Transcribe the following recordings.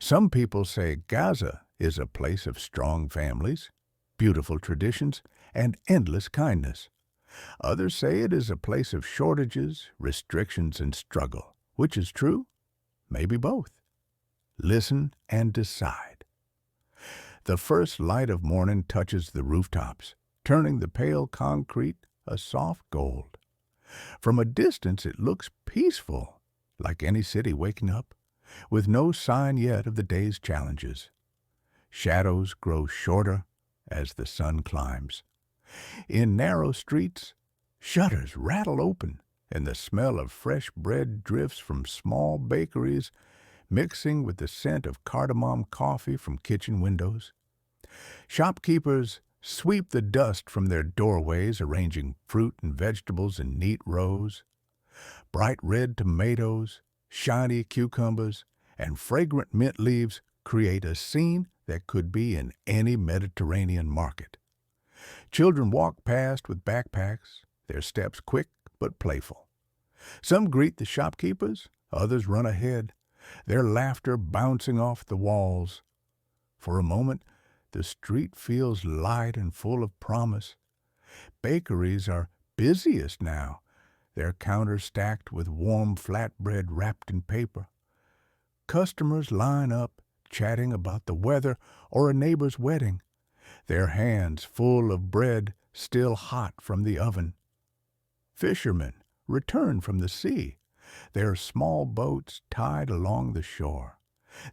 Some people say Gaza is a place of strong families, beautiful traditions, and endless kindness. Others say it is a place of shortages, restrictions, and struggle. Which is true? Maybe both. Listen and decide. The first light of morning touches the rooftops, turning the pale concrete a soft gold. From a distance it looks peaceful, like any city waking up, with no sign yet of the day's challenges. Shadows grow shorter as the sun climbs. In narrow streets, shutters rattle open, and the smell of fresh bread drifts from small bakeries, mixing with the scent of cardamom coffee from kitchen windows. Shopkeepers sweep the dust from their doorways, arranging fruit and vegetables in neat rows. Bright red tomatoes, shiny cucumbers, and fragrant mint leaves create a scene that could be in any Mediterranean market. Children walk past with backpacks, their steps quick but playful. Some greet the shopkeepers, others run ahead, their laughter bouncing off the walls. For a moment, the street feels light and full of promise. Bakeries are busiest now, their counters stacked with warm flatbread wrapped in paper. Customers line up, chatting about the weather or a neighbor's wedding, their hands full of bread still hot from the oven. Fishermen return from the sea, their small boats tied along the shore.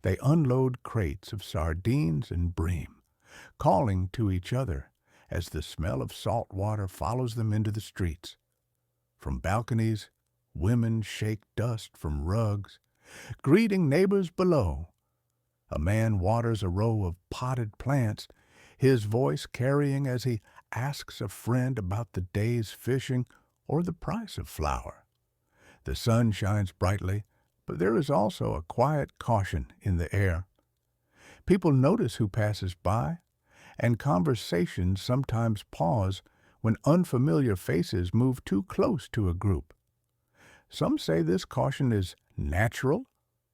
They unload crates of sardines and bream, calling to each other as the smell of salt water follows them into the streets. From balconies, women shake dust from rugs, greeting neighbors below. A man waters a row of potted plants, his voice carrying as he asks a friend about the day's fishing or the price of flour. The sun shines brightly, but there is also a quiet caution in the air. People notice who passes by, and conversations sometimes pause when unfamiliar faces move too close to a group. Some say this caution is natural,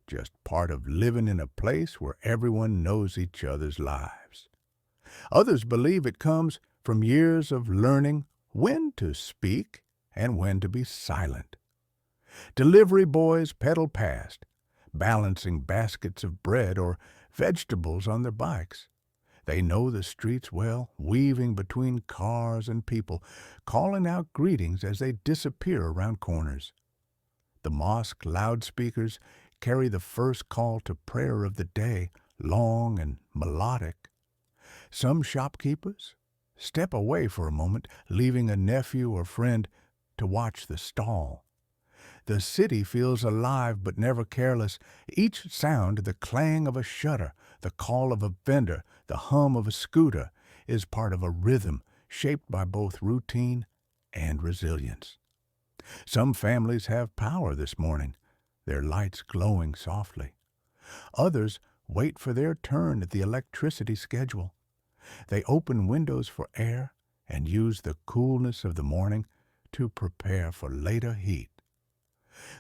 just part of living in a place where everyone knows each other's lives. Others believe it comes from years of learning when to speak and when to be silent. Delivery boys pedal past, balancing baskets of bread or vegetables on their bikes. They know the streets well, weaving between cars and people, calling out greetings as they disappear around corners. The mosque loudspeakers carry the first call to prayer of the day, long and melodic. Some shopkeepers step away for a moment, leaving a nephew or friend to watch the stall. The city feels alive but never careless. Each sound, the clang of a shutter, the call of a vendor, the hum of a scooter, is part of a rhythm shaped by both routine and resilience. Some families have power this morning, their lights glowing softly. Others wait for their turn at the electricity schedule. They open windows for air and use the coolness of the morning to prepare for later heat.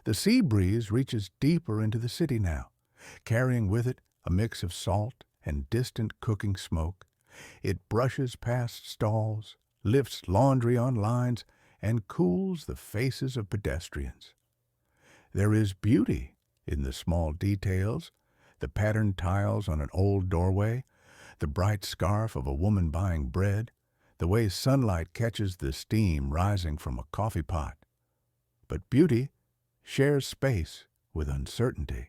The sea breeze reaches deeper into the city now, carrying with it a mix of salt and distant cooking smoke. It brushes past stalls, lifts laundry on lines, and cools the faces of pedestrians. There is beauty in the small details, the patterned tiles on an old doorway, the bright scarf of a woman buying bread, the way sunlight catches the steam rising from a coffee pot. But beauty shares space with uncertainty.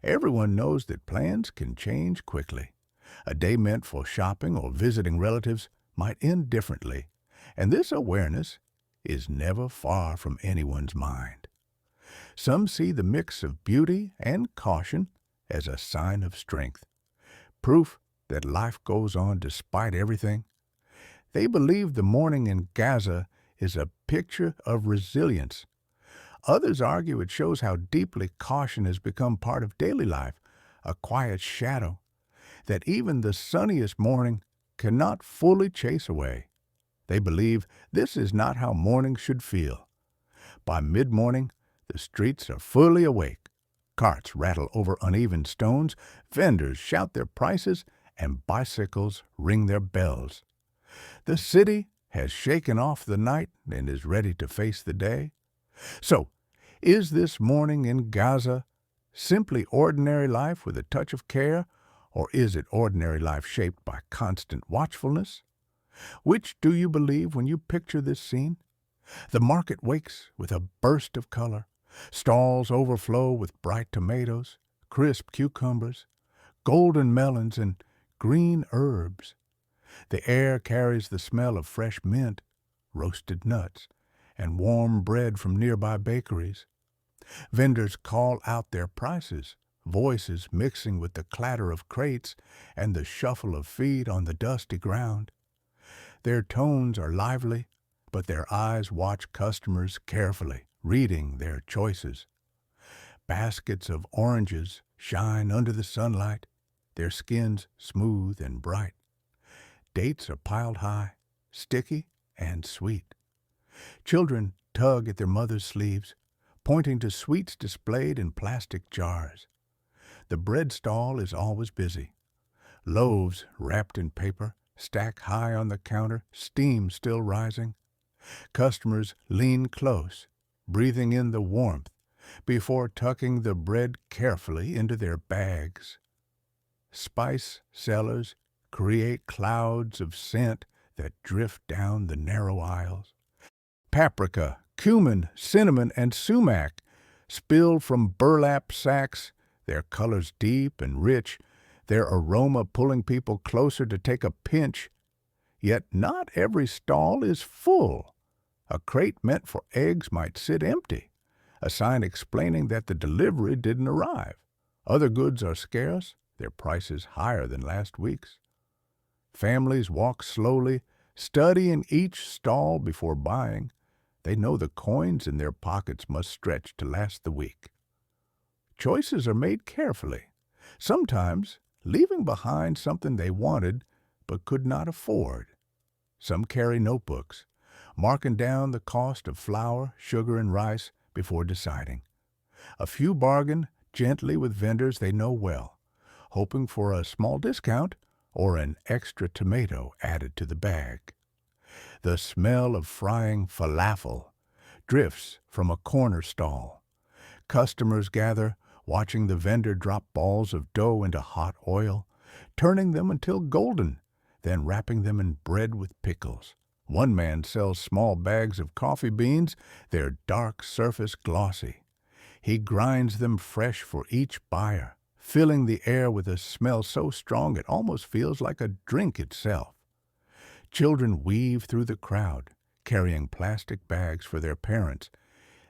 Everyone knows that plans can change quickly. A day meant for shopping or visiting relatives might end differently, and this awareness is never far from anyone's mind. Some see the mix of beauty and caution as a sign of strength, proof that life goes on despite everything. They believe the morning in Gaza is a picture of resilience. Others argue it shows how deeply caution has become part of daily life, a quiet shadow that even the sunniest morning cannot fully chase away. They believe this is not how morning should feel. By mid-morning, the streets are fully awake, Carts rattle over uneven stones, vendors shout their prices, and bicycles ring their bells. The city has shaken off the night and is ready to face the day. So, is this morning in Gaza simply ordinary life with a touch of care, or is it ordinary life shaped by constant watchfulness? Which do you believe when you picture this scene? The market wakes with a burst of color. Stalls overflow with bright tomatoes, crisp cucumbers, golden melons, and green herbs. The air carries the smell of fresh mint, roasted nuts, and warm bread from nearby bakeries. Vendors call out their prices, voices mixing with the clatter of crates and the shuffle of feet on the dusty ground. Their tones are lively, but their eyes watch customers carefully, reading their choices. Baskets of oranges shine under the sunlight, their skins smooth and bright. Dates are piled high, sticky and sweet. Children tug at their mother's sleeves, pointing to sweets displayed in plastic jars. The bread stall is always busy. Loaves wrapped in paper stack high on the counter, steam still rising. Customers lean close, breathing in the warmth, before tucking the bread carefully into their bags. Spice sellers create clouds of scent that drift down the narrow aisles. Paprika, cumin, cinnamon, and sumac spill from burlap sacks, their colors deep and rich, their aroma pulling people closer to take a pinch. Yet not every stall is full. A crate meant for eggs might sit empty, a sign explaining that the delivery didn't arrive. Other goods are scarce, their prices higher than last week's. Families walk slowly, studying each stall before buying. They know the coins in their pockets must stretch to last the week. Choices are made carefully, sometimes leaving behind something they wanted but could not afford. Some carry notebooks, marking down the cost of flour, sugar, and rice before deciding. A few bargain gently with vendors they know well, hoping for a small discount or an extra tomato added to the bag. The smell of frying falafel drifts from a corner stall. Customers gather, watching the vendor drop balls of dough into hot oil, turning them until golden, then wrapping them in bread with pickles. One man sells small bags of coffee beans, their dark surface glossy. He grinds them fresh for each buyer, filling the air with a smell so strong it almost feels like a drink itself. Children weave through the crowd, carrying plastic bags for their parents.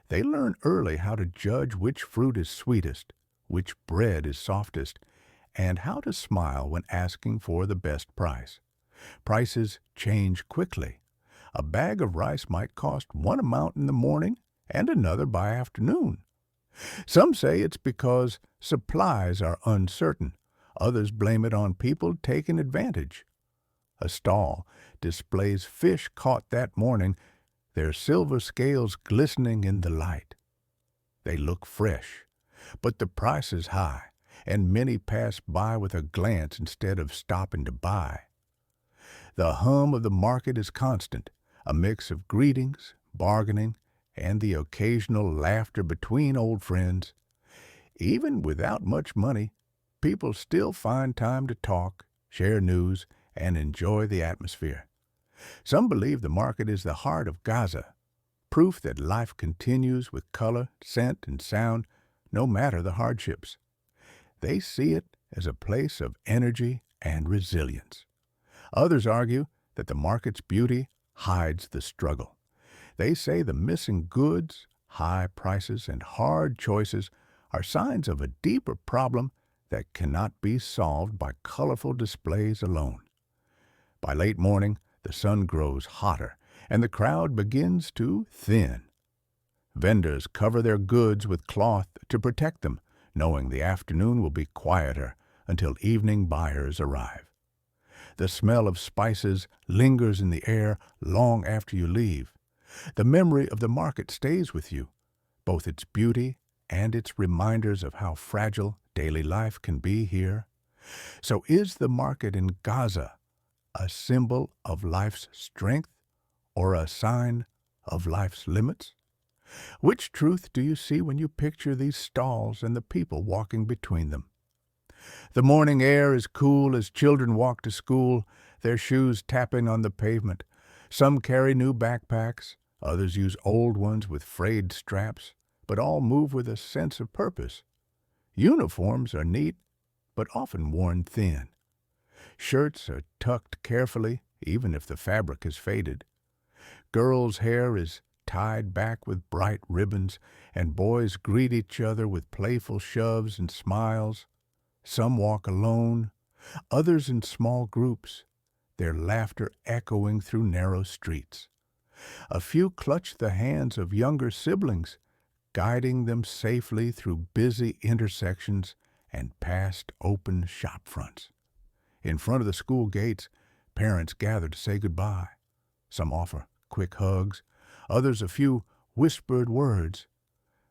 They learn early how to judge which fruit is sweetest, which bread is softest, and how to smile when asking for the best price. Prices change quickly. A bag of rice might cost one amount in the morning and another by afternoon. Some say it's because supplies are uncertain. Others blame it on people taking advantage. A stall displays fish caught that morning, their silver scales glistening in the light. They look fresh, but the price is high, and many pass by with a glance instead of stopping to buy. The hum of the market is constant, a mix of greetings, bargaining, and the occasional laughter between old friends. Even without much money, people still find time to talk, share news, and enjoy the atmosphere. Some believe the market is the heart of Gaza, proof that life continues with color, scent, and sound, no matter the hardships. They see it as a place of energy and resilience. Others argue that the market's beauty hides the struggle. They say the missing goods, high prices, and hard choices are signs of a deeper problem that cannot be solved by colorful displays alone. By late morning, the sun grows hotter, and the crowd begins to thin. Vendors cover their goods with cloth to protect them, knowing the afternoon will be quieter until evening buyers arrive. The smell of spices lingers in the air long after you leave. The memory of the market stays with you, both its beauty and its reminders of how fragile daily life can be here. So is the market in Gaza a symbol of life's strength or a sign of life's limits? Which truth do you see when you picture these stalls and the people walking between them? The morning air is cool as children walk to school, their shoes tapping on the pavement. Some carry new backpacks, others use old ones with frayed straps, but all move with a sense of purpose. Uniforms are neat, but often worn thin. Shirts are tucked carefully, even if the fabric is faded. Girls' hair is tied back with bright ribbons, and boys greet each other with playful shoves and smiles. Some walk alone, others in small groups, their laughter echoing through narrow streets. A few clutch the hands of younger siblings, guiding them safely through busy intersections and past open shop fronts. In front of the school gates, parents gather to say goodbye. Some offer quick hugs, others a few whispered words.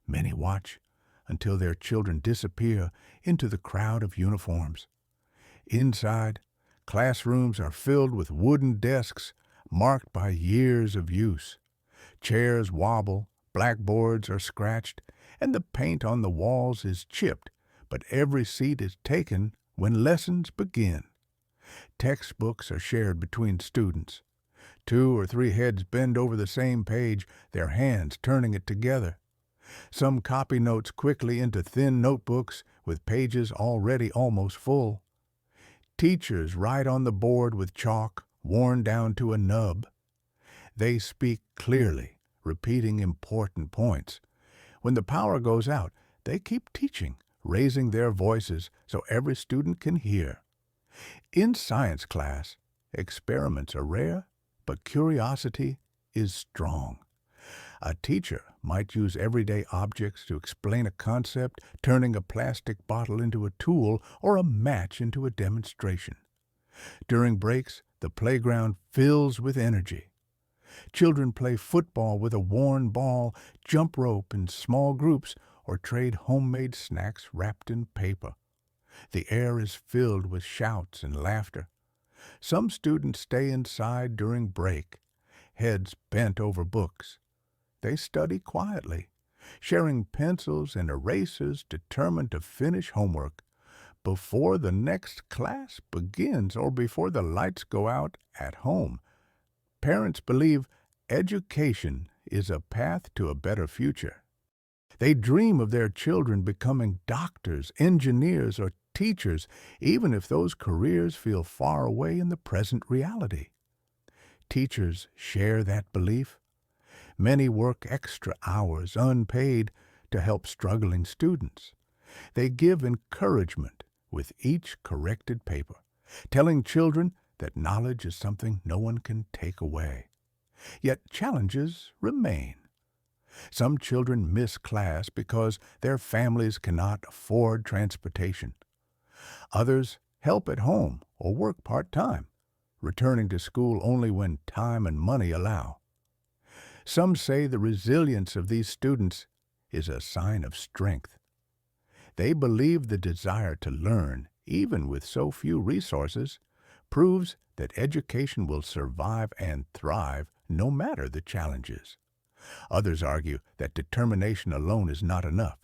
Many watch until their children disappear into the crowd of uniforms. Inside, classrooms are filled with wooden desks marked by years of use. Chairs wobble, blackboards are scratched, and the paint on the walls is chipped, but every seat is taken when lessons begin. Textbooks are shared between students. 2 or 3 heads bend over the same page, their hands turning it together. Some copy notes quickly into thin notebooks with pages already almost full. Teachers write on the board with chalk worn down to a nub. They speak clearly, repeating important points. When the power goes out, they keep teaching, raising their voices so every student can hear. In science class, experiments are rare, but curiosity is strong. A teacher might use everyday objects to explain a concept, turning a plastic bottle into a tool or a match into a demonstration. During breaks, the playground fills with energy. Children play football with a worn ball, jump rope in small groups, or trade homemade snacks wrapped in paper. The air is filled with shouts and laughter. Some students stay inside during break, heads bent over books. They study quietly, sharing pencils and erasers, determined to finish homework before the next class begins or before the lights go out at home. Parents believe education is a path to a better future. They dream of their children becoming doctors, engineers, or teachers, even if those careers feel far away in the present reality. Teachers share that belief. Many work extra hours, unpaid, to help struggling students. They give encouragement with each corrected paper, telling children that knowledge is something no one can take away. Yet challenges remain. Some children miss class because their families cannot afford transportation. Others help at home or work part-time, returning to school only when time and money allow. Some say the resilience of these students is a sign of strength. They believe the desire to learn, even with so few resources, proves that education will survive and thrive no matter the challenges. Others argue that determination alone is not enough.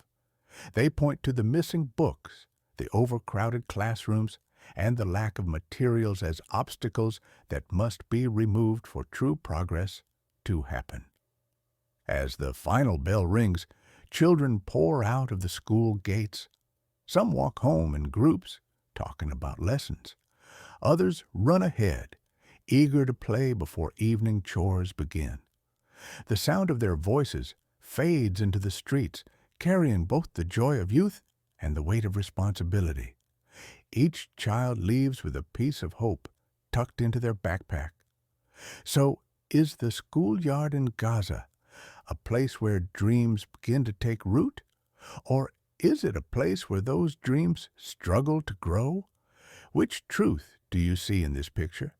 They point to the missing books, the overcrowded classrooms, and the lack of materials as obstacles that must be removed for true progress to happen. As the final bell rings, children pour out of the school gates. Some walk home in groups, talking about lessons. Others run ahead, eager to play before evening chores begin. The sound of their voices fades into the streets, carrying both the joy of youth and the weight of responsibility. Each child leaves with a piece of hope tucked into their backpack. So, is the schoolyard in Gaza a place where dreams begin to take root? Or is it a place where those dreams struggle to grow? Which truth do you see in this picture?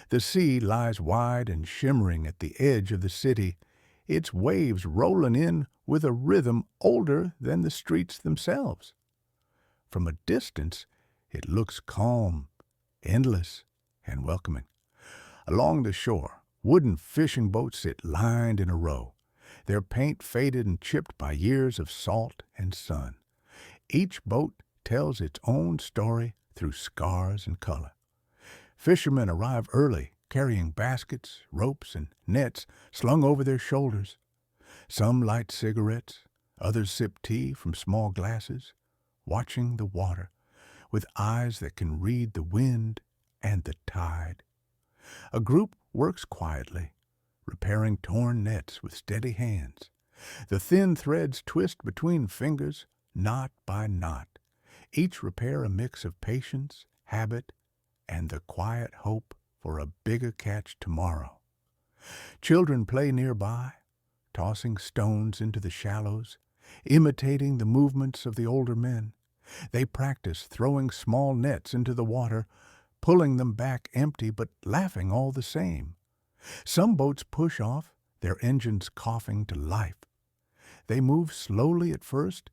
The sea lies wide and shimmering at the edge of the city, its waves rolling in with a rhythm older than the streets themselves. From a distance, it looks calm, endless, and welcoming. Along the shore, wooden fishing boats sit lined in a row, their paint faded and chipped by years of salt and sun. Each boat tells its own story through scars and color. Fishermen arrive early, carrying baskets, ropes, and nets slung over their shoulders. Some light cigarettes, others sip tea from small glasses, watching the water with eyes that can read the wind and the tide. A group works quietly, repairing torn nets with steady hands. The thin threads twist between fingers, knot by knot, each repair a mix of patience, habit, and the quiet hope for a bigger catch tomorrow. Children play nearby, tossing stones into the shallows, imitating the movements of the older men. They practice throwing small nets into the water, pulling them back empty but laughing all the same. Some boats push off, their engines coughing to life. They move slowly at first,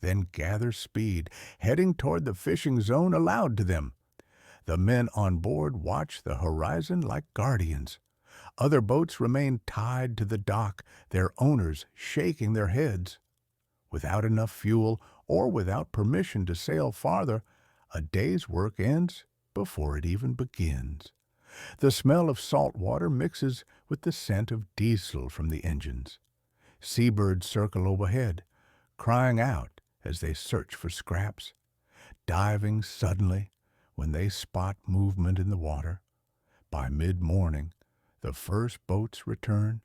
then gather speed, heading toward the fishing zone allowed to them. The men on board watch the horizon like guardians. Other boats remain tied to the dock, their owners shaking their heads. Without enough fuel or without permission to sail farther, a day's work ends before it even begins. The smell of salt water mixes with the scent of diesel from the engines. Seabirds circle overhead, crying out as they search for scraps, diving suddenly when they spot movement in the water. By mid-morning, the first boats return,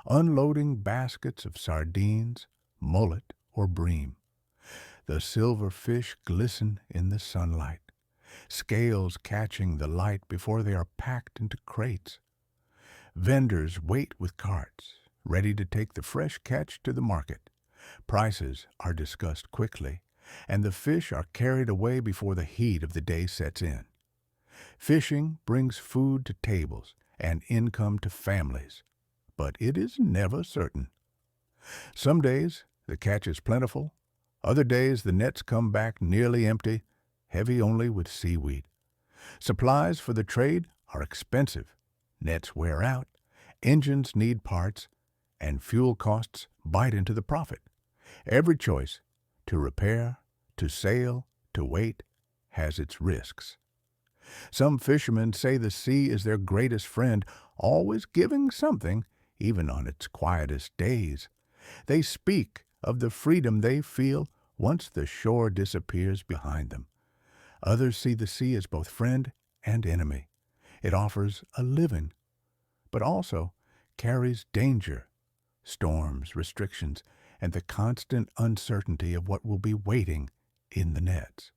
unloading baskets of sardines, mullet, or bream. The silver fish glisten in the sunlight, scales catching the light before they are packed into crates. Vendors wait with carts, ready to take the fresh catch to the market. Prices are discussed quickly, and the fish are carried away before the heat of the day sets in. Fishing brings food to tables and income to families, but it is never certain. Some days the catch is plentiful, other days the nets come back nearly empty, heavy only with seaweed. Supplies for the trade are expensive. Nets wear out, engines need parts, and fuel costs bite into the profit. Every choice, to repair, to sail, to wait, has its risks. Some fishermen say the sea is their greatest friend, always giving something, even on its quietest days. They speak of the freedom they feel once the shore disappears behind them. Others see the sea as both friend and enemy. It offers a living, but also carries danger, storms, restrictions, and the constant uncertainty of what will be waiting in the nets.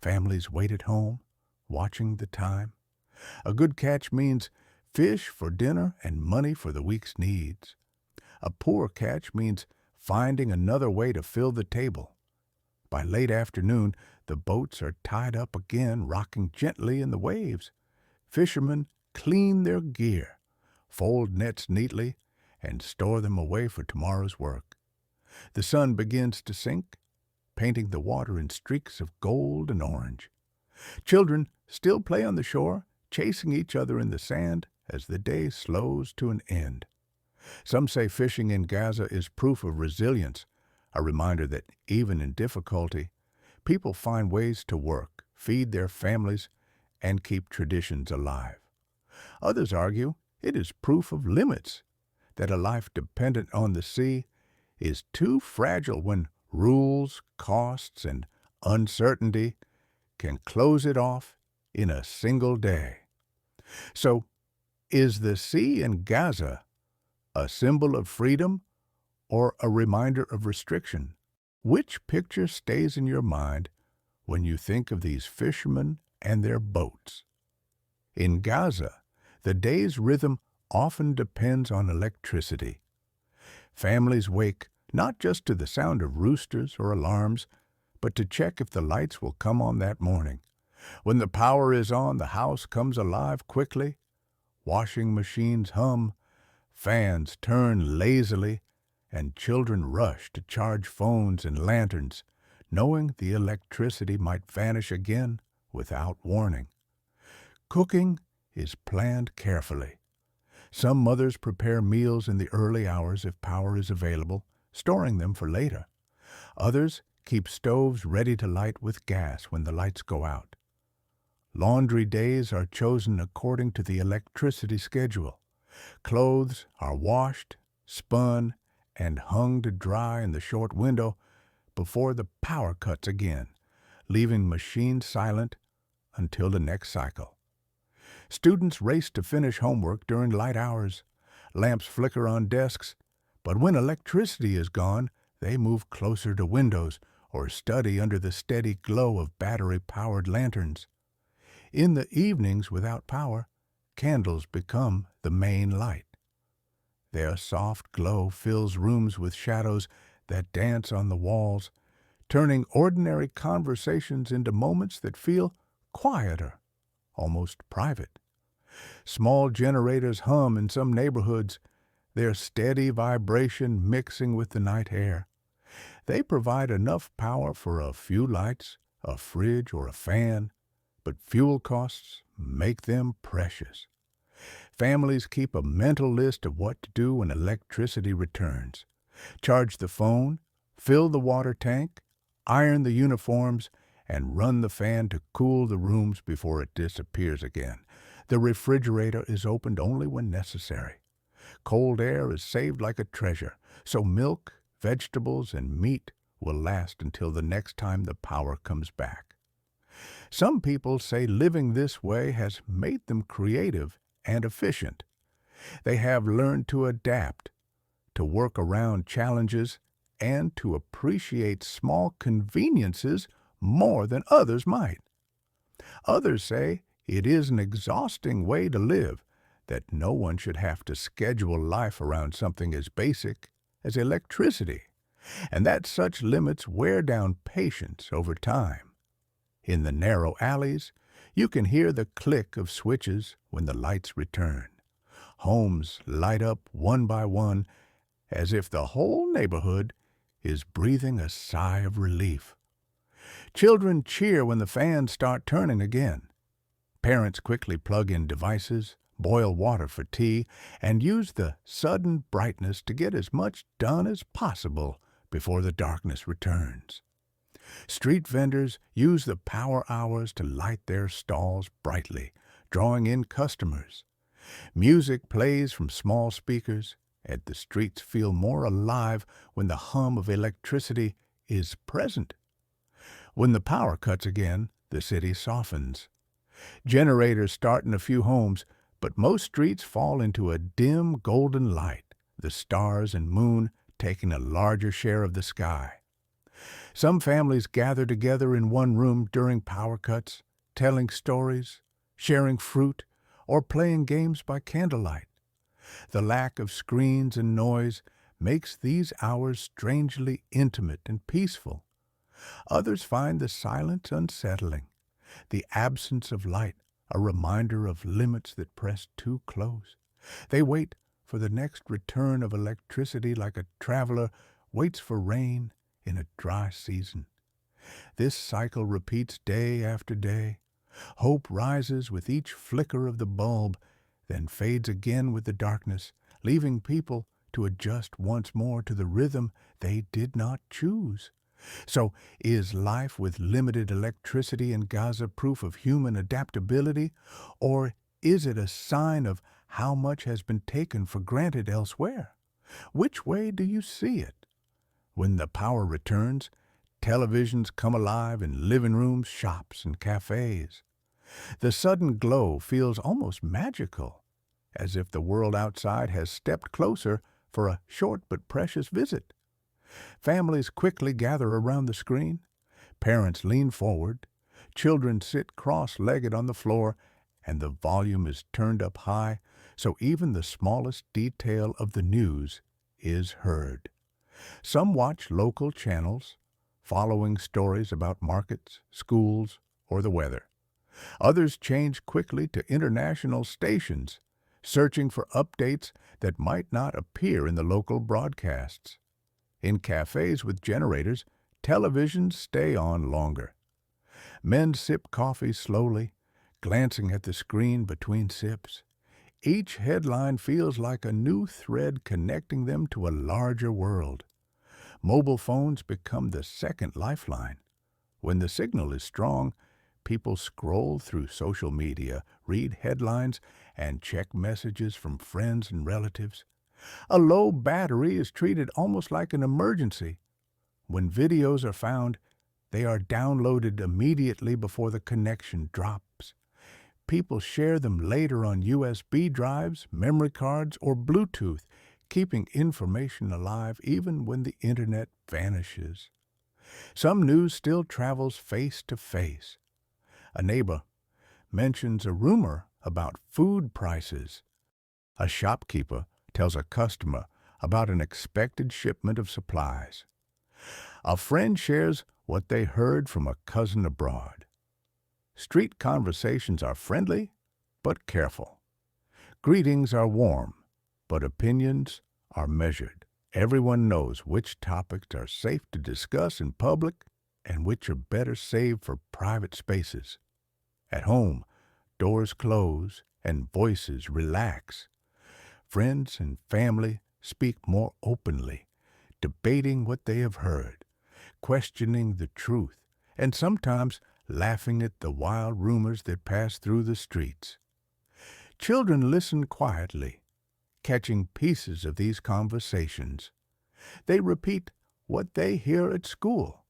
Families wait at home, watching the time. A good catch means fish for dinner and money for the week's needs. A poor catch means finding another way to fill the table. By late afternoon, the boats are tied up again, rocking gently in the waves. Fishermen clean their gear, fold nets neatly, and store them away for tomorrow's work. The sun begins to sink, painting the water in streaks of gold and orange. Children still play on the shore, chasing each other in the sand as the day slows to an end. Some say fishing in Gaza is proof of resilience, a reminder that even in difficulty, people find ways to work, feed their families, and keep traditions alive. Others argue it is proof of limits, that a life dependent on the sea is too fragile when rules, costs, and uncertainty can close it off in a single day. So, is the sea in Gaza a symbol of freedom or a reminder of restriction? Which picture stays in your mind when you think of these fishermen and their boats? In Gaza, the day's rhythm often depends on electricity. Families wake not just to the sound of roosters or alarms, but to check if the lights will come on that morning. When the power is on, the house comes alive quickly. Washing machines hum, Fans turn lazily, and children rush to charge phones and lanterns, knowing the electricity might vanish again without warning. Cooking is planned carefully. Some mothers prepare meals in the early hours if power is available, storing them for later. Others keep stoves ready to light with gas when the lights go out. Laundry days are chosen according to the electricity schedule. Clothes are washed, spun, and hung to dry in the short window before the power cuts again, leaving machines silent until the next cycle. Students race to finish homework during light hours. Lamps flicker on desks, but when electricity is gone, they move closer to windows or study under the steady glow of battery-powered lanterns. In the evenings without power, candles become the main light. Their soft glow fills rooms with shadows that dance on the walls, turning ordinary conversations into moments that feel quieter, almost private. Small generators hum in some neighborhoods, their steady vibration mixing with the night air. They provide enough power for a few lights, a fridge, or a fan, but fuel costs make them precious. Families keep a mental list of what to do when electricity returns. Charge the phone, fill the water tank, iron the uniforms, and run the fan to cool the rooms before it disappears again. The refrigerator is opened only when necessary. Cold air is saved like a treasure, so milk, vegetables, and meat will last until the next time the power comes back. Some people say living this way has made them creative and efficient. They have learned to adapt, to work around challenges, and to appreciate small conveniences more than others might. Others say it is an exhausting way to live, that no one should have to schedule life around something as basic as electricity, and that such limits wear down patience over time. In the narrow alleys, you can hear the click of switches when the lights return. Homes light up one by one, as if the whole neighborhood is breathing a sigh of relief. Children cheer when the fans start turning again. Parents quickly plug in devices, boil water for tea, and use the sudden brightness to get as much done as possible before the darkness returns. Street vendors use the power hours to light their stalls brightly, drawing in customers. Music plays from small speakers, and the streets feel more alive when the hum of electricity is present. When the power cuts again, the city softens. Generators start in a few homes, but most streets fall into a dim golden light, the stars and moon taking a larger share of the sky. Some families gather together in one room during power cuts, telling stories, sharing fruit, or playing games by candlelight. The lack of screens and noise makes these hours strangely intimate and peaceful. Others find the silence unsettling, the absence of light a reminder of limits that press too close. They wait for the next return of electricity like a traveler waits for rain in a dry season. This cycle repeats day after day. Hope rises with each flicker of the bulb, then fades again with the darkness, leaving people to adjust once more to the rhythm they did not choose. So, is life with limited electricity in Gaza proof of human adaptability, or is it a sign of how much has been taken for granted elsewhere? Which way do you see it? When the power returns, televisions come alive in living rooms, shops, and cafes. The sudden glow feels almost magical, as if the world outside has stepped closer for a short but precious visit. Families quickly gather around the screen. Parents lean forward. Children sit cross-legged on the floor, and the volume is turned up high, so even the smallest detail of the news is heard. Some watch local channels, following stories about markets, schools, or the weather. Others change quickly to international stations, searching for updates that might not appear in the local broadcasts. In cafes with generators, televisions stay on longer. Men sip coffee slowly, glancing at the screen between sips. Each headline feels like a new thread connecting them to a larger world. Mobile phones become the second lifeline. When the signal is strong, people scroll through social media, read headlines, and check messages from friends and relatives. A low battery is treated almost like an emergency. When videos are found, they are downloaded immediately before the connection drops. People share them later on USB drives, memory cards, or Bluetooth, keeping information alive even when the internet vanishes. Some news still travels face to face. A neighbor mentions a rumor about food prices. A shopkeeper tells a customer about an expected shipment of supplies. A friend shares what they heard from a cousin abroad. Street conversations are friendly, but careful. Greetings are warm, but opinions are measured. Everyone knows which topics are safe to discuss in public and which are better saved for private spaces. At home, doors close and voices relax. Friends and family speak more openly, debating what they have heard, questioning the truth, and sometimes laughing at the wild rumors that pass through the streets. Children listen quietly, catching pieces of these conversations. They repeat what they hear at school,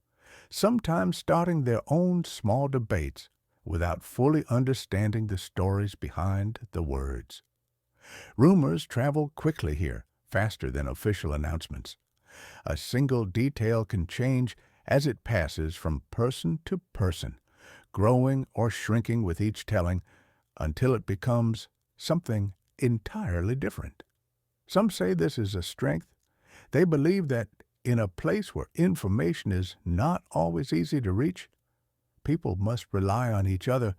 sometimes starting their own small debates without fully understanding the stories behind the words. Rumors travel quickly here, faster than official announcements. A single detail can change as it passes from person to person, growing or shrinking with each telling until it becomes something entirely different. Some say this is a strength. They believe that in a place where information is not always easy to reach, people must rely on each other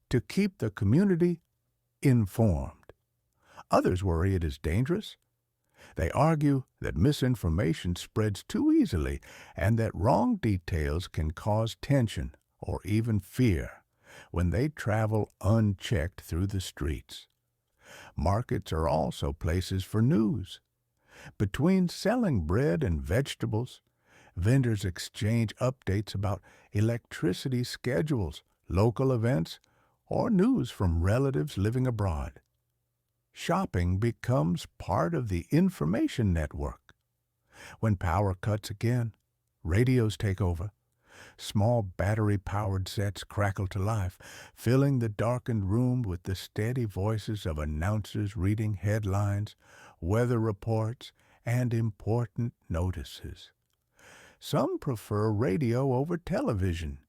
to keep the community informed. Others worry it is dangerous. They argue that misinformation spreads too easily and that wrong details can cause tension or even fear when they travel unchecked through the streets. Markets are also places for news. Between selling bread and vegetables, vendors exchange updates about electricity schedules, local events, or news from relatives living abroad. Shopping becomes part of the information network. When power cuts again, radios take over. Small battery-powered sets crackle to life, filling the darkened room with the steady voices of announcers reading headlines, weather reports, and important notices. Some prefer radio over television.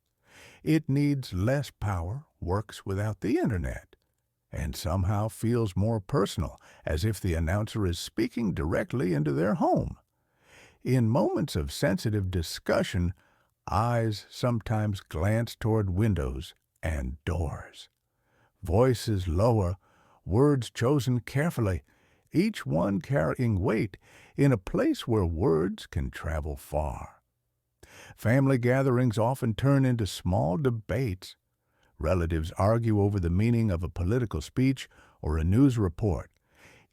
It needs less power, works without the internet, and somehow feels more personal, as if the announcer is speaking directly into their home. In moments of sensitive discussion, eyes sometimes glance toward windows and doors. Voices lower, words chosen carefully, each one carrying weight in a place where words can travel far. Family gatherings often turn into small debates. Relatives argue over the meaning of a political speech or a news report,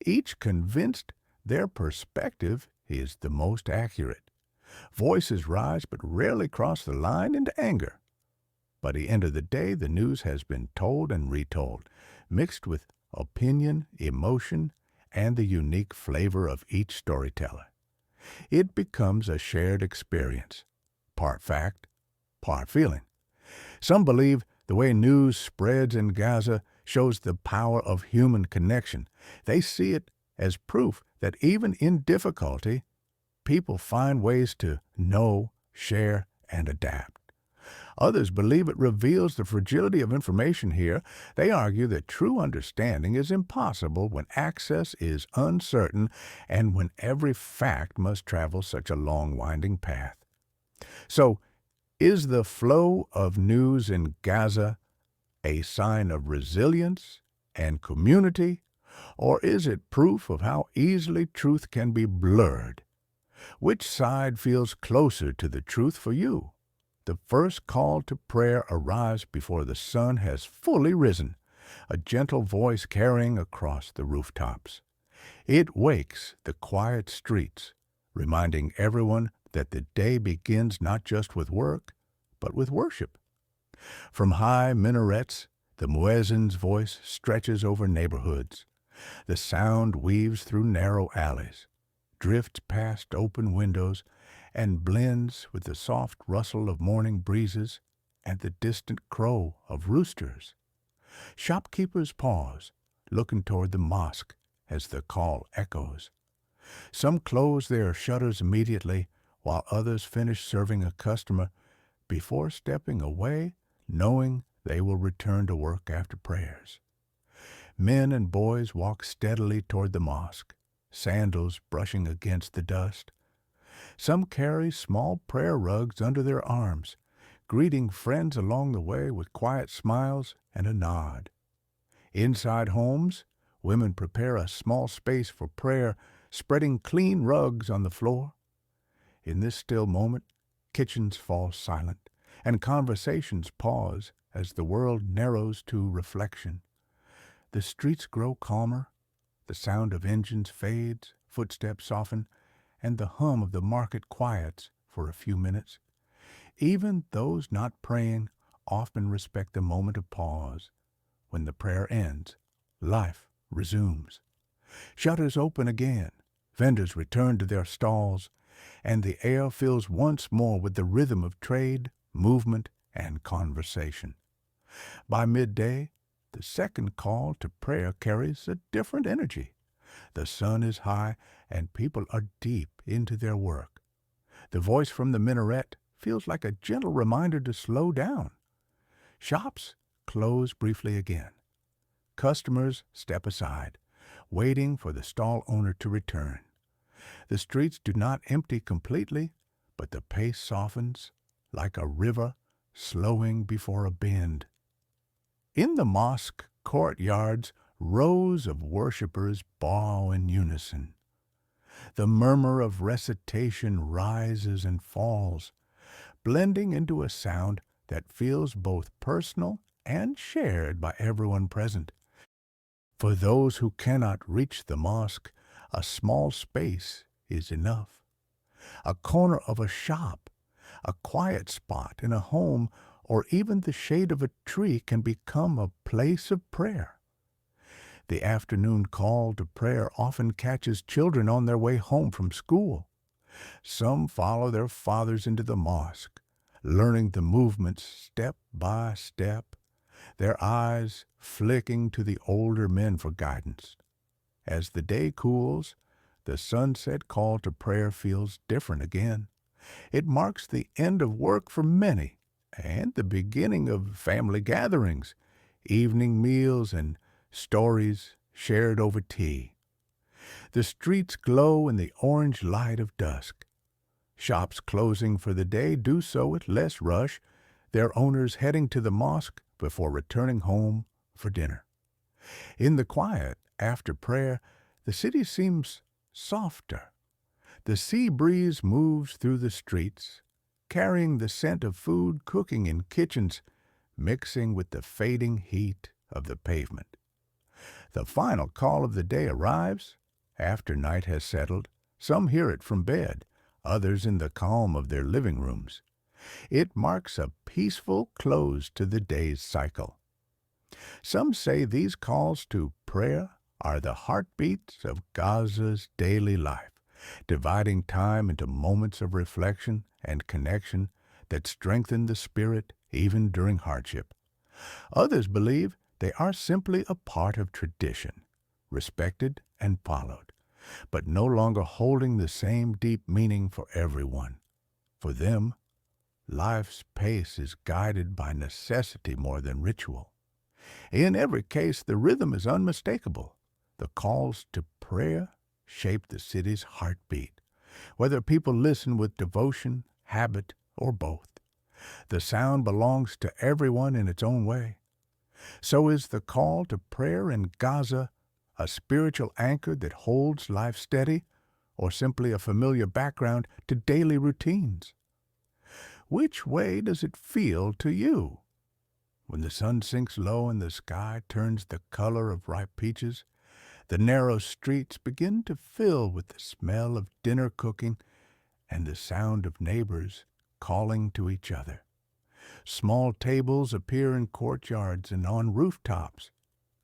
each convinced their perspective is the most accurate. Voices rise but rarely cross the line into anger. By the end of the day, the news has been told and retold, mixed with opinion, emotion, and the unique flavor of each storyteller. It becomes a shared experience, part fact, part feeling. Some believe the way news spreads in Gaza shows the power of human connection. They see it as proof that even in difficulty, people find ways to know, share, and adapt. Others believe it reveals the fragility of information here. They argue that true understanding is impossible when access is uncertain and when every fact must travel such a long, winding path. So, is the flow of news in Gaza a sign of resilience and community, Or is it proof of how easily truth can be blurred? Which side feels closer to the truth for you? The first call to prayer arrives before the sun has fully risen, a gentle voice carrying across the rooftops. It wakes the quiet streets, reminding everyone that the day begins not just with work, but with worship. From high minarets, the muezzin's voice stretches over neighborhoods. The sound weaves through narrow alleys, drifts past open windows, and blends with the soft rustle of morning breezes and the distant crow of roosters. Shopkeepers pause, looking toward the mosque as the call echoes. Some close their shutters immediately, while others finish serving a customer before stepping away, knowing they will return to work after prayers. Men and boys walk steadily toward the mosque, sandals brushing against the dust. Some carry small prayer rugs under their arms, greeting friends along the way with quiet smiles and a nod. Inside homes, women prepare a small space for prayer, spreading clean rugs on the floor. In this still moment, kitchens fall silent, and conversations pause as the world narrows to reflection. The streets grow calmer, the sound of engines fades, footsteps soften, and the hum of the market quiets for a few minutes. Even those not praying often respect the moment of pause. When the prayer ends, life resumes. Shutters open again, vendors return to their stalls, and the air fills once more with the rhythm of trade, movement, and conversation. By midday, the second call to prayer carries a different energy. The sun is high, and people are deep into their work. The voice from the minaret feels like a gentle reminder to slow down. Shops close briefly again. Customers step aside, waiting for the stall owner to return. The streets do not empty completely, but the pace softens like a river slowing before a bend. In the mosque courtyards, rows of worshippers bow in unison. The murmur of recitation rises and falls, blending into a sound that feels both personal and shared by everyone present. For those who cannot reach the mosque, a small space is enough. A corner of a shop, a quiet spot in a home, or even the shade of a tree can become a place of prayer. The afternoon call to prayer often catches children on their way home from school. Some follow their fathers into the mosque, learning the movements step by step, their eyes flicking to the older men for guidance. As the day cools, the sunset call to prayer feels different again. It marks the end of work for many and the beginning of family gatherings, evening meals, and stories shared over tea. The streets glow in the orange light of dusk. Shops closing for the day do so with less rush, their owners heading to the mosque before returning home for dinner. In the quiet after prayer, the city seems softer. The sea breeze moves through the streets, carrying the scent of food cooking in kitchens, mixing with the fading heat of the pavement. The final call of the day arrives. After night has settled, some hear it from bed, others in the calm of their living rooms. It marks a peaceful close to the day's cycle. Some say these calls to prayer are the heartbeats of Gaza's daily life, dividing time into moments of reflection and connection that strengthen the spirit even during hardship. Others believe they are simply a part of tradition, respected and followed, but no longer holding the same deep meaning for everyone. For them, life's pace is guided by necessity more than ritual. In every case, the rhythm is unmistakable. The calls to prayer shape the city's heartbeat, whether people listen with devotion, habit, or both. The sound belongs to everyone in its own way. So is the call to prayer in Gaza a spiritual anchor that holds life steady, or simply a familiar background to daily routines? Which way does it feel to you? When the sun sinks low and the sky turns the color of ripe peaches, the narrow streets begin to fill with the smell of dinner cooking and the sound of neighbors calling to each other. Small tables appear in courtyards and on rooftops,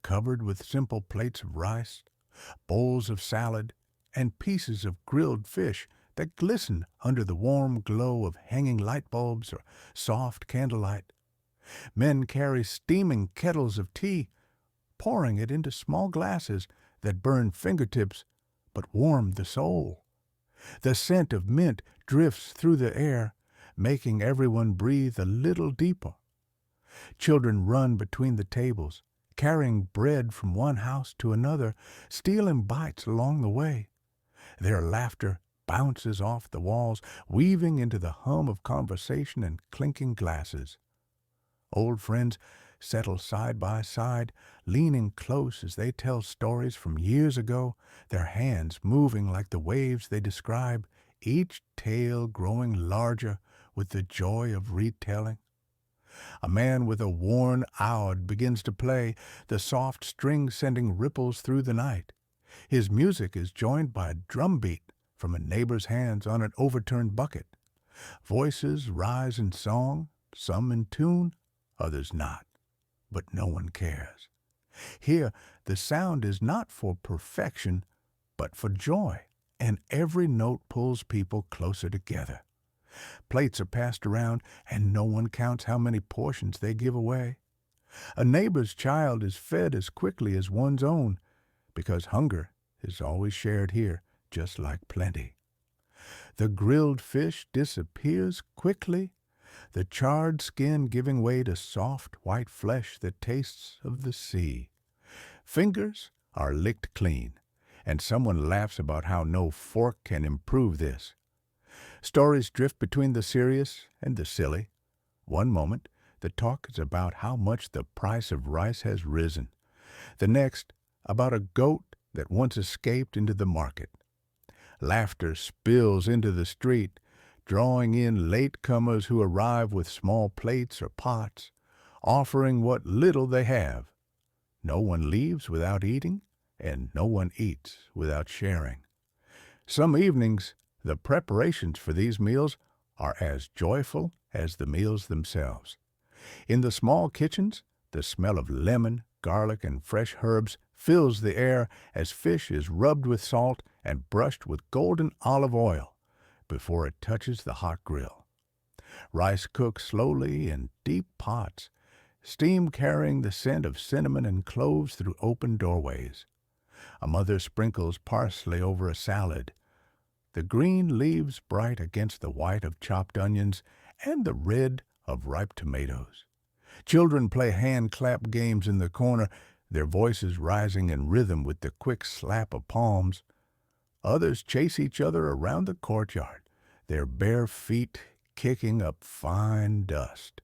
covered with simple plates of rice, bowls of salad, and pieces of grilled fish that glisten under the warm glow of hanging light bulbs or soft candlelight. Men carry steaming kettles of tea, pouring it into small glasses that burn fingertips but warm the soul. The scent of mint drifts through the air, making everyone breathe a little deeper. Children run between the tables, carrying bread from one house to another, stealing bites along the way. Their laughter bounces off the walls, weaving into the hum of conversation and clinking glasses. Old friends settle side by side, leaning close as they tell stories from years ago, their hands moving like the waves they describe, each tale growing larger with the joy of retelling. A man with a worn oud begins to play, the soft strings sending ripples through the night. His music is joined by a drum beat from a neighbor's hands on an overturned bucket. Voices rise in song, some in tune, others not, but no one cares. Here, the sound is not for perfection, but for joy, and every note pulls people closer together. Plates are passed around, and no one counts how many portions they give away. A neighbor's child is fed as quickly as one's own, because hunger is always shared here, just like plenty. The grilled fish disappears quickly, the charred skin giving way to soft white flesh that tastes of the sea. Fingers are licked clean, and someone laughs about how no fork can improve this. Stories drift between the serious and the silly. One moment, the talk is about how much the price of rice has risen. The next, about a goat that once escaped into the market. Laughter spills into the street, drawing in latecomers who arrive with small plates or pots, offering what little they have. No one leaves without eating, and no one eats without sharing. Some evenings, the preparations for these meals are as joyful as the meals themselves. In the small kitchens, the smell of lemon, garlic, and fresh herbs fills the air as fish is rubbed with salt and brushed with golden olive oil before it touches the hot grill. Rice cooks slowly in deep pots, steam carrying the scent of cinnamon and cloves through open doorways. A mother sprinkles parsley over a salad, the green leaves bright against the white of chopped onions and the red of ripe tomatoes. Children play hand-clap games in the corner, their voices rising in rhythm with the quick slap of palms. Others chase each other around the courtyard, their bare feet kicking up fine dust.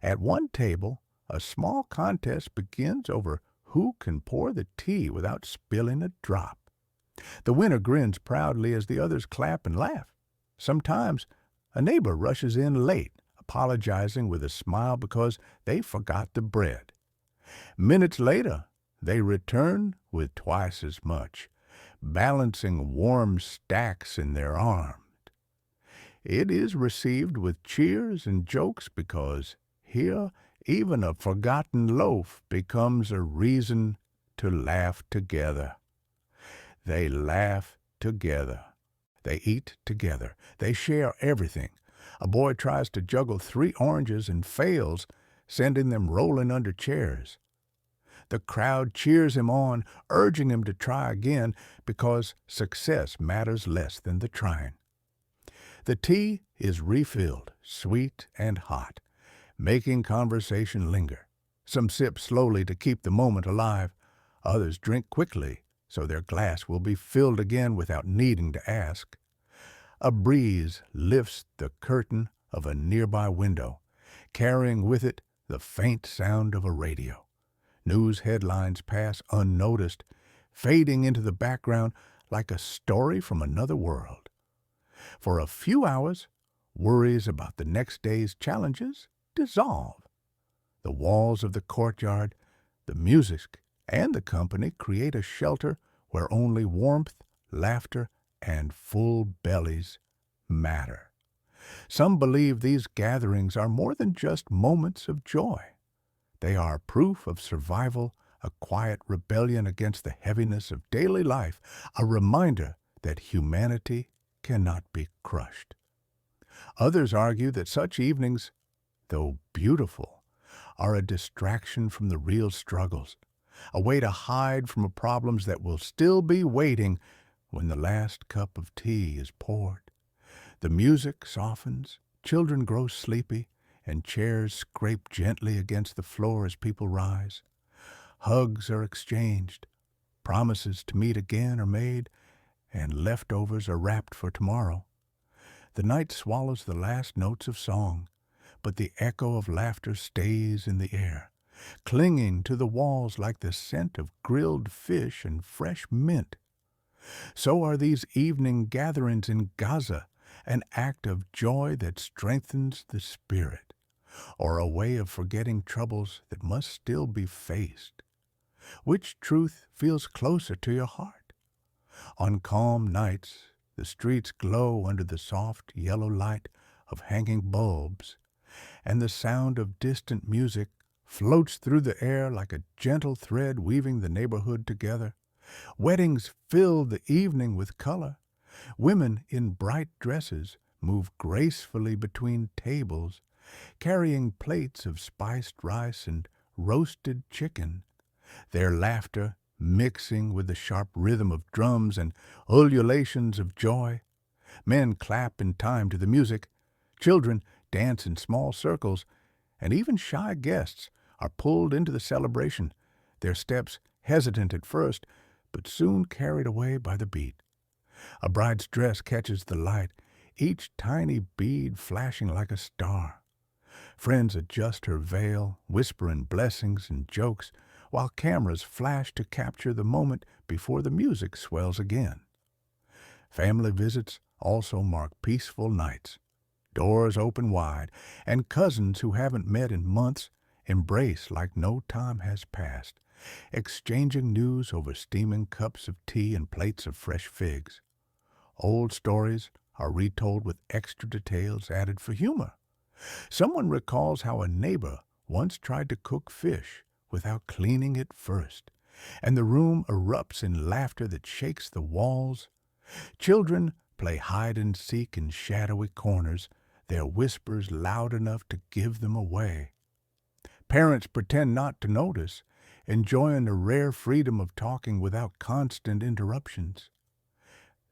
At one table, a small contest begins over who can pour the tea without spilling a drop. The winner grins proudly as the others clap and laugh. Sometimes a neighbor rushes in late, apologizing with a smile because they forgot the bread. Minutes later, they return with twice as much, balancing warm stacks in their arms. It is received with cheers and jokes because here even a forgotten loaf becomes a reason to laugh together. They laugh together. They eat together. They share everything. A boy tries to juggle 3 oranges and fails, sending them rolling under chairs. The crowd cheers him on, urging him to try again because success matters less than the trying. The tea is refilled, sweet and hot, making conversation linger. Some sip slowly to keep the moment alive. Others drink quickly, so their glass will be filled again without needing to ask. A breeze lifts the curtain of a nearby window, carrying with it the faint sound of a radio. News headlines pass unnoticed, fading into the background like a story from another world. For a few hours, worries about the next day's challenges dissolve. The walls of the courtyard, the music, and the company create a shelter where only warmth, laughter, and full bellies matter. Some believe these gatherings are more than just moments of joy. They are proof of survival, a quiet rebellion against the heaviness of daily life, a reminder that humanity cannot be crushed. Others argue that such evenings, though beautiful, are a distraction from the real struggles, a way to hide from problems that will still be waiting when the last cup of tea is poured. The music softens, children grow sleepy, and chairs scrape gently against the floor as people rise. Hugs are exchanged, promises to meet again are made, and leftovers are wrapped for tomorrow. The night swallows the last notes of song, but the echo of laughter stays in the air, clinging to the walls like the scent of grilled fish and fresh mint. So are these evening gatherings in Gaza, an act of joy that strengthens the spirit, or a way of forgetting troubles that must still be faced. Which truth feels closer to your heart? On calm nights, the streets glow under the soft yellow light of hanging bulbs, and the sound of distant music floats through the air like a gentle thread weaving the neighborhood together. Weddings fill the evening with color. Women in bright dresses move gracefully between tables, carrying plates of spiced rice and roasted chicken, their laughter mixing with the sharp rhythm of drums and ululations of joy. Men clap in time to the music, children dance in small circles, and even shy guests are pulled into the celebration, their steps hesitant at first, but soon carried away by the beat. A bride's dress catches the light, each tiny bead flashing like a star. Friends adjust her veil, whispering blessings and jokes, while cameras flash to capture the moment before the music swells again. Family visits also mark peaceful nights. Doors open wide, and cousins who haven't met in months embrace like no time has passed, exchanging news over steaming cups of tea and plates of fresh figs. Old stories are retold with extra details added for humor. Someone recalls how a neighbor once tried to cook fish without cleaning it first, and the room erupts in laughter that shakes the walls. Children play hide and seek in shadowy corners, their whispers loud enough to give them away. Parents pretend not to notice, enjoying the rare freedom of talking without constant interruptions.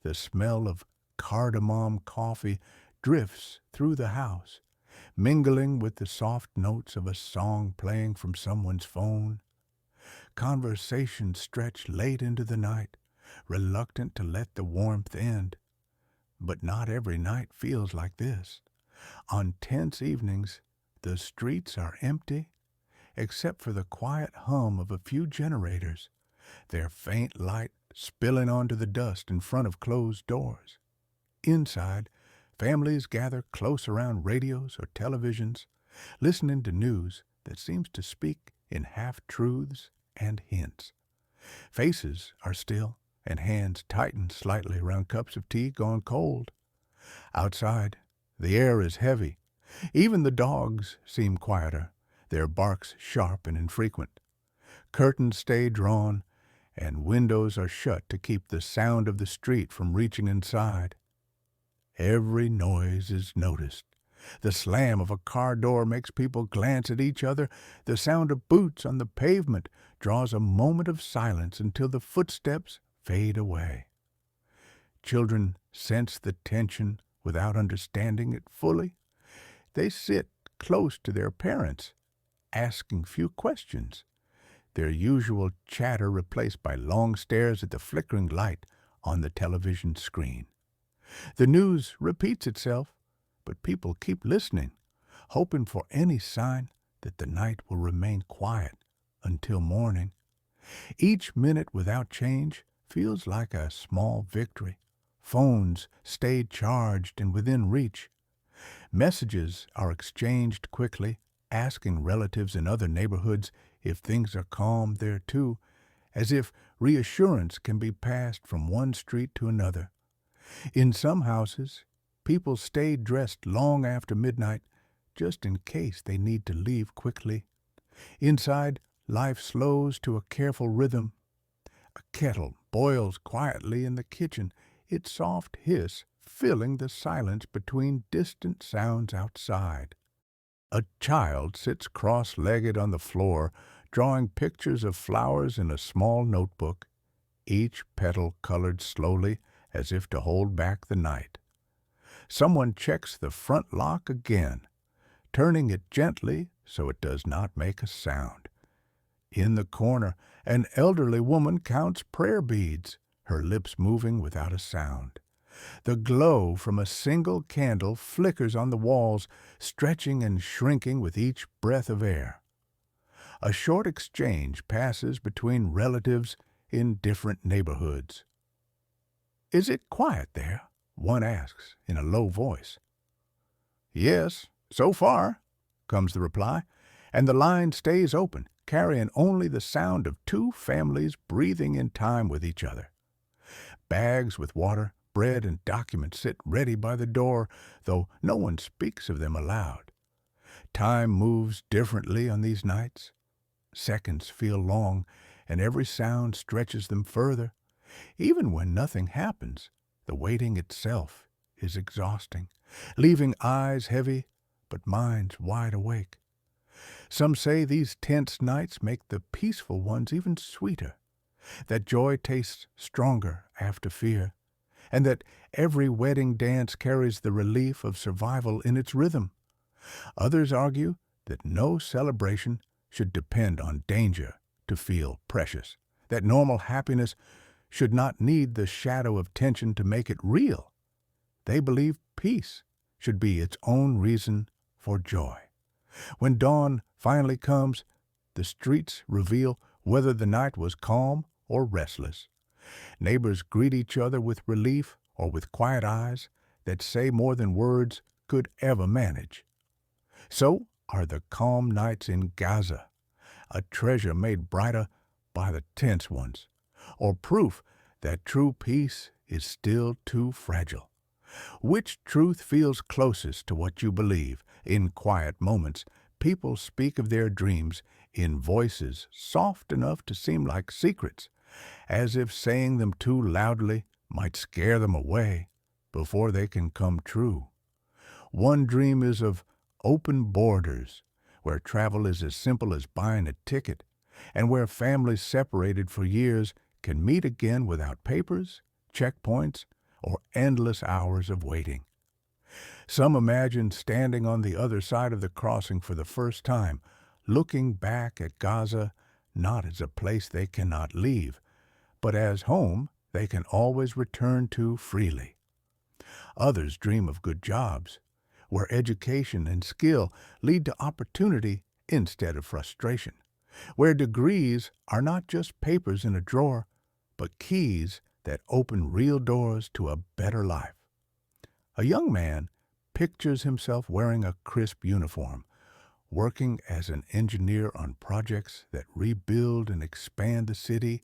The smell of cardamom coffee drifts through the house, mingling with the soft notes of a song playing from someone's phone. Conversations stretch late into the night, reluctant to let the warmth end. But not every night feels like this. On tense evenings, the streets are empty, except for the quiet hum of a few generators, their faint light spilling onto the dust in front of closed doors. Inside, families gather close around radios or televisions, listening to news that seems to speak in half-truths and hints. Faces are still, and hands tighten slightly around cups of tea gone cold. Outside, the air is heavy. Even the dogs seem quieter, their barks sharp and infrequent. Curtains stay drawn, and windows are shut to keep the sound of the street from reaching inside. Every noise is noticed. The slam of a car door makes people glance at each other. The sound of boots on the pavement draws a moment of silence until the footsteps fade away. Children sense the tension without understanding it fully. They sit close to their parents, asking few questions, their usual chatter replaced by long stares at the flickering light on the television screen. The news repeats itself, but people keep listening, hoping for any sign that the night will remain quiet until morning. Each minute without change feels like a small victory. Phones stay charged and within reach. Messages are exchanged quickly, asking relatives in other neighborhoods if things are calm there too, as if reassurance can be passed from one street to another. In some houses, people stay dressed long after midnight just in case they need to leave quickly. Inside, life slows to a careful rhythm. A kettle boils quietly in the kitchen, its soft hiss filling the silence between distant sounds outside. A child sits cross-legged on the floor, drawing pictures of flowers in a small notebook, each petal colored slowly as if to hold back the night. Someone checks the front lock again, turning it gently so it does not make a sound. In the corner, an elderly woman counts prayer beads, her lips moving without a sound. The glow from a single candle flickers on the walls, stretching and shrinking with each breath of air. A short exchange passes between relatives in different neighborhoods. "Is it quiet there?" one asks in a low voice. "Yes, so far," comes the reply, and the line stays open, carrying only the sound of two families breathing in time with each other. Bags with water, bread, and documents sit ready by the door, though no one speaks of them aloud. Time moves differently on these nights. Seconds feel long, and every sound stretches them further. Even when nothing happens, the waiting itself is exhausting, leaving eyes heavy but minds wide awake. Some say these tense nights make the peaceful ones even sweeter, that joy tastes stronger after fear, and that every wedding dance carries the relief of survival in its rhythm. Others argue that no celebration should depend on danger to feel precious, that normal happiness should not need the shadow of tension to make it real. They believe peace should be its own reason for joy. When dawn finally comes, the streets reveal whether the night was calm or restless. Neighbors greet each other with relief or with quiet eyes that say more than words could ever manage. So are the calm nights in Gaza, a treasure made brighter by the tense ones, or proof that true peace is still too fragile. Which truth feels closest to what you believe? In quiet moments, people speak of their dreams in voices soft enough to seem like secrets, as if saying them too loudly might scare them away before they can come true. One dream is of open borders, where travel is as simple as buying a ticket, and where families separated for years can meet again without papers, checkpoints, or endless hours of waiting. Some imagine standing on the other side of the crossing for the first time, looking back at Gaza not as a place they cannot leave, but as home they can always return to freely. Others dream of good jobs, where education and skill lead to opportunity instead of frustration, where degrees are not just papers in a drawer, but keys that open real doors to a better life. A young man pictures himself wearing a crisp uniform, working as an engineer on projects that rebuild and expand the city,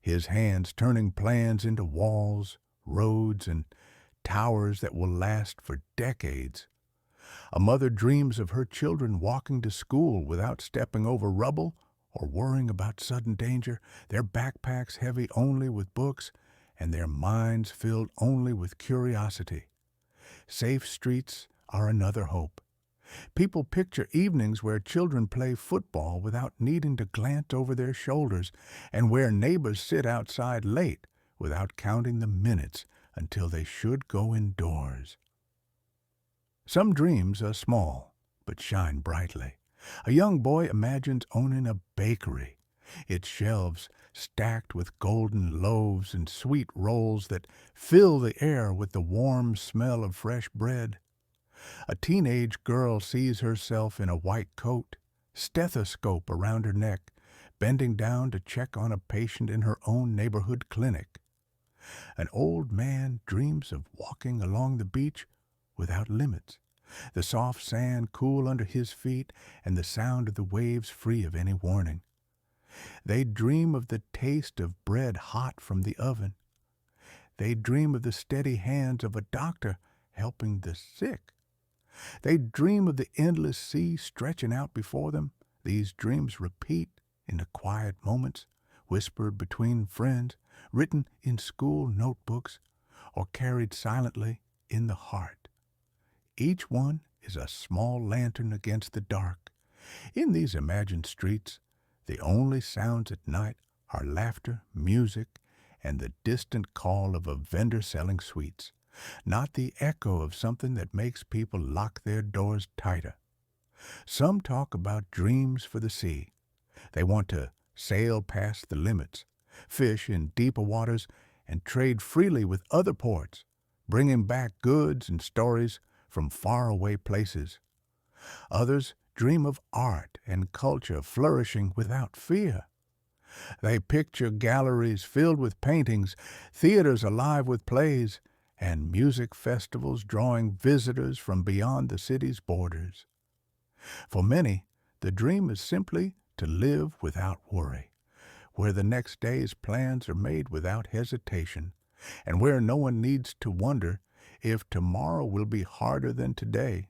his hands turning plans into walls, roads, and towers that will last for decades. A mother dreams of her children walking to school without stepping over rubble or worrying about sudden danger, their backpacks heavy only with books and their minds filled only with curiosity. Safe streets are another hope. People picture evenings where children play football without needing to glance over their shoulders, and where neighbors sit outside late without counting the minutes until they should go indoors. Some dreams are small, but shine brightly. A young boy imagines owning a bakery, its shelves stacked with golden loaves and sweet rolls that fill the air with the warm smell of fresh bread. A teenage girl sees herself in a white coat, stethoscope around her neck, bending down to check on a patient in her own neighborhood clinic. An old man dreams of walking along the beach without limits, the soft sand cool under his feet and the sound of the waves free of any warning. They dream of the taste of bread hot from the oven. They dream of the steady hands of a doctor helping the sick. They dream of the endless sea stretching out before them. These dreams repeat in the quiet moments, whispered between friends, written in school notebooks, or carried silently in the heart. Each one is a small lantern against the dark. In these imagined streets, the only sounds at night are laughter, music, and the distant call of a vendor selling sweets, not the echo of something that makes people lock their doors tighter. Some talk about dreams for the sea. They want to sail past the limits, fish in deeper waters, and trade freely with other ports, bringing back goods and stories from faraway places. Others dream of art and culture flourishing without fear. They picture galleries filled with paintings, theaters alive with plays, and music festivals drawing visitors from beyond the city's borders. For many, the dream is simply to live without worry, where the next day's plans are made without hesitation, and where no one needs to wonder if tomorrow will be harder than today.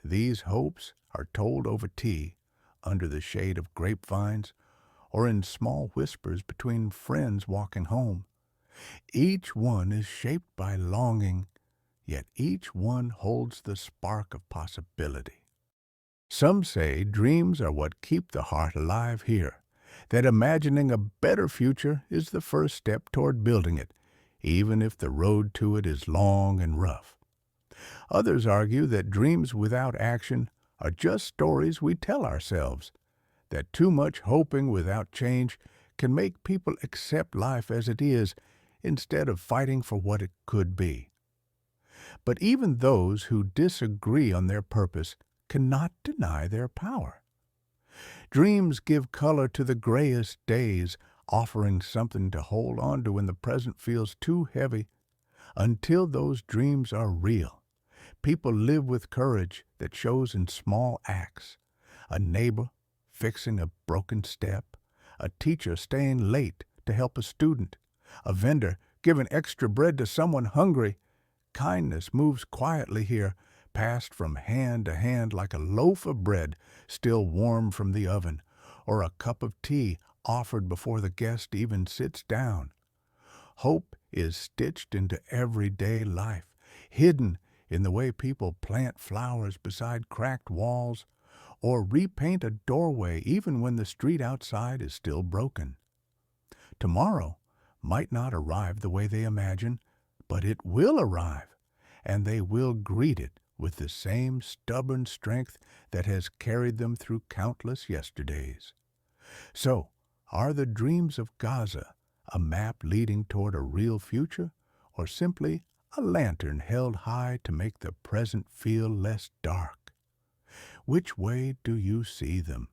These hopes are told over tea, under the shade of grapevines, or in small whispers between friends walking home. Each one is shaped by longing, yet each one holds the spark of possibility. Some say dreams are what keep the heart alive here, that imagining a better future is the first step toward building it, even if the road to it is long and rough. Others argue that dreams without action are just stories we tell ourselves, that too much hoping without change can make people accept life as it is instead of fighting for what it could be. But even those who disagree on their purpose cannot deny their power. Dreams give color to the grayest days, offering something to hold on to when the present feels too heavy. Until those dreams are real, people live with courage that shows in small acts. A neighbor fixing a broken step, a teacher staying late to help a student, a vendor giving extra bread to someone hungry. Kindness moves quietly here, passed from hand to hand like a loaf of bread still warm from the oven, or a cup of tea offered before the guest even sits down. Hope is stitched into everyday life, hidden in the way people plant flowers beside cracked walls, or repaint a doorway even when the street outside is still broken. Tomorrow might not arrive the way they imagine, but it will arrive, and they will greet it with the same stubborn strength that has carried them through countless yesterdays. So, are the dreams of Gaza a map leading toward a real future, or simply a lantern held high to make the present feel less dark? Which way do you see them?